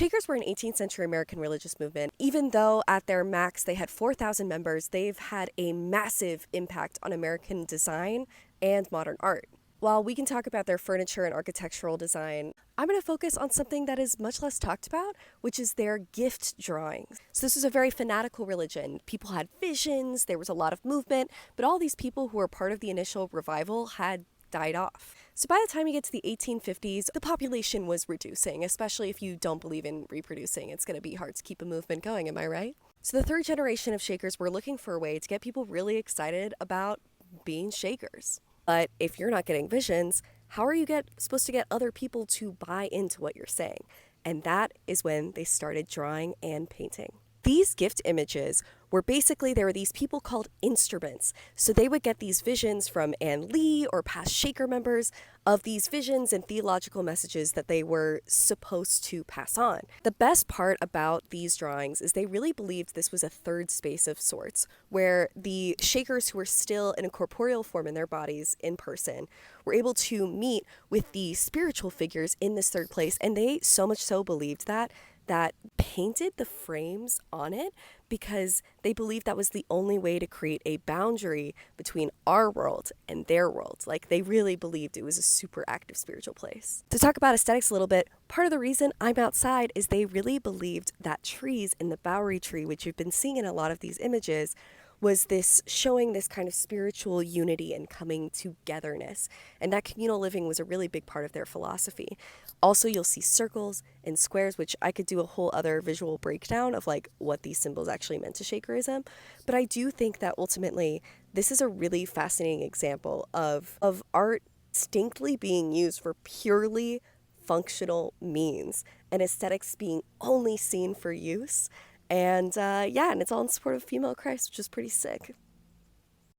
Shakers were an 18th century American religious movement. Even though at their max they had 4,000 members, they've had a massive impact on American design and modern art. While we can talk about their furniture and architectural design, I'm going to focus on something that is much less talked about, which is their gift drawings. So, this was a very fanatical religion. People had visions, there was a lot of movement, but all these people who were part of the initial revival had died off. So by the time you get to the 1850s, the population was reducing, especially if you don't believe in reproducing. It's going to be hard to keep a movement going, am I right? So the third generation of Shakers were looking for a way to get people really excited about being Shakers. But if you're not getting visions, how are you supposed to get other people to buy into what you're saying? And that is when they started drawing and painting. These gift images were basically, there were these people called instruments. So they would get these visions from Ann Lee or past Shaker members of these visions and theological messages that they were supposed to pass on. The best part about these drawings is they really believed this was a third space of sorts, where the Shakers who were still in a corporeal form in their bodies in person were able to meet with the spiritual figures in this third place. And they so much so believed that painted the frames on it because they believed that was the only way to create a boundary between our world and their world. Like, they really believed it was a super active spiritual place. To talk about aesthetics a little bit, part of the reason I'm outside is they really believed that trees in the Bowery tree, which you've been seeing in a lot of these images, was this showing this kind of spiritual unity and coming togetherness. And that communal living was a really big part of their philosophy. Also, you'll see circles and squares, which I could do a whole other visual breakdown of like what these symbols actually meant to Shakerism. But I do think that ultimately this is a really fascinating example of art distinctly being used for purely functional means and aesthetics being only seen for use. And and it's all in support of female Christ, which is pretty sick.